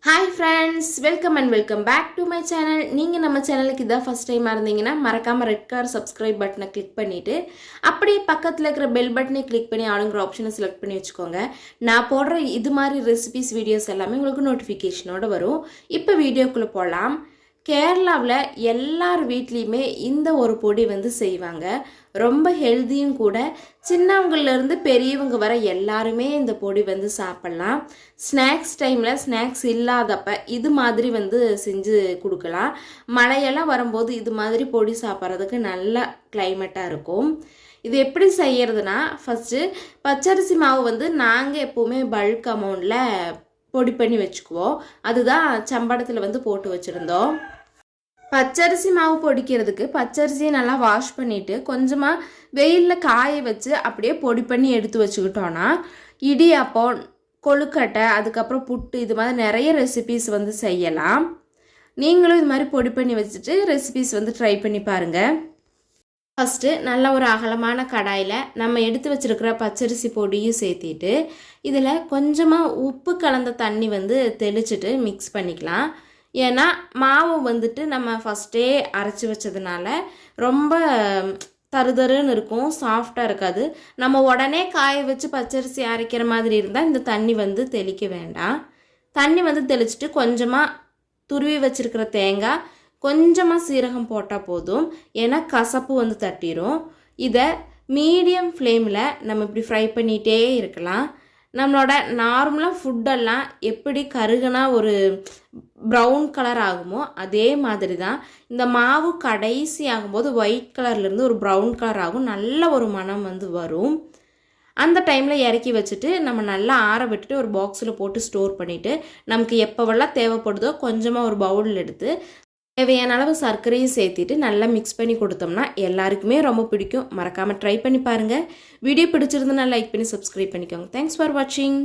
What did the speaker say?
Hi friends, welcome back to my channel. நீங்க நம்ம சேனலுக்கு இதான் ஃபர்ஸ்ட் டைமா இருந்தீங்கன்னா மறக்காம ரெட் கலர் subscribe பட்டனை கிளிக் பண்ணிட்டு அப்படியே பக்கத்துல இருக்கிற பெல் பட்டனை கிளிக் பண்ணி ஆளுங்கிற ஆப்ஷனை செலக்ட் பண்ணி வச்சுக்கோங்க. நான் போடுற இது மாதிரி ரெசிபிஸ் வீடியோஸ் எல்லாமே உங்களுக்கு நோட்டிஃபிகேஷனோட வரும். இப்போ வீடியோக்குள்ள போகலாம். கேரளாவில் எல்லார் வீட்லேயுமே இந்த ஒரு பொடி செய்வாங்க. ரொம்ப ஹெல்த்தியும் கூட. சின்னவங்கள்லேருந்து பெரியவங்க வர எல்லாருமே இந்த பொடி சாப்பிட்லாம். ஸ்நாக்ஸ் டைமில் ஸ்நாக்ஸ் இல்லாதப்ப இது மாதிரி செஞ்சு கொடுக்கலாம். மழையெல்லாம் வரும்போது இது மாதிரி பொடி சாப்பிட்றதுக்கு நல்ல கிளைமேட்டாக இருக்கும். இது எப்படி செய்யறதுனா, ஃபஸ்ட்டு பச்சரிசி மாவு நாங்கள் எப்போவுமே பல்க் அமௌண்ட்டில் பொடி பண்ணி வச்சுக்குவோம். அதுதான் சம்படத்தில் போட்டு வச்சுருந்தோம். பச்சரிசி மாவு பொடிக்கிறதுக்கு பச்சரிசியை நல்லா வாஷ் பண்ணிவிட்டு கொஞ்சமாக வெயிலில் காய வச்சு அப்படியே பொடி பண்ணி எடுத்து வச்சுக்கிட்டோன்னா இடியாப்பம், கொழுக்கட்டை, அதுக்கப்புறம் புட்டு, இது மாதிரி நிறைய ரெசிபீஸ் செய்யலாம். நீங்களும் இது மாதிரி பொடி பண்ணி வச்சுட்டு ரெசிபீஸ் ட்ரை பண்ணி பாருங்கள். ஃபஸ்ட்டு நல்ல ஒரு அகலமான கடாயில் நம்ம எடுத்து வச்சுருக்கிற பச்சரிசி பொடியும் சேர்த்திட்டு இதில் கொஞ்சமாக உப்பு கலந்த தண்ணி தெளிச்சிட்டு மிக்ஸ் பண்ணிக்கலாம். ஏன்னா மாவு நம்ம ஃபஸ்ட்டே அரைச்சி வச்சதுனால ரொம்ப தருதருன்னு இருக்கும், சாஃப்டாக இருக்காது. நம்ம உடனே காய வச்சு பச்சரிசி அரைக்கிற மாதிரி இருந்தால் இந்த தண்ணி தெளிக்க வேண்டாம். தண்ணி தெளிச்சிட்டு கொஞ்சமாக துருவி வச்சுருக்கிற தேங்காய், கொஞ்சமாக சீரகம் போட்டால் போதும். ஏன்னா கசப்பு தட்டிடும். இதை மீடியம் ஃப்ளேமில் நம்ம இப்படி ஃப்ரை பண்ணிகிட்டே இருக்கலாம். நம்மளோட நார்மலாக ஃபுட்டெல்லாம் எப்படி கருகுனா ஒரு ப்ரௌன் கலர் ஆகுமோ அதே மாதிரி தான் இந்த மாவு கடைசி ஆகும்போது ஒயிட் கலர்லேருந்து ஒரு ப்ரௌன் கலர் ஆகும். நல்ல ஒரு மனம் வரும். அந்த டைமில் இறக்கி வச்சுட்டு நம்ம நல்லா ஆற விட்டுட்டு ஒரு பாக்ஸில் போட்டு ஸ்டோர் பண்ணிவிட்டு நமக்கு எப்போவெல்லாம் தேவைப்படுதோ கொஞ்சமாக ஒரு பவுலில் எடுத்து தேவையான அளவு சர்க்கரையும் சேர்த்திட்டு நல்லா மிக்ஸ் பண்ணி கொடுத்தோம்னா எல்லாருக்குமே ரொம்ப பிடிக்கும். மறக்காமல் ட்ரை பண்ணி பாருங்கள். வீடியோ பிடிச்சிருந்தனா லைக் பண்ணி சப்ஸ்கிரைப் பண்ணிக்கோங்க. தேங்க்ஸ் ஃபார் வாட்சிங்.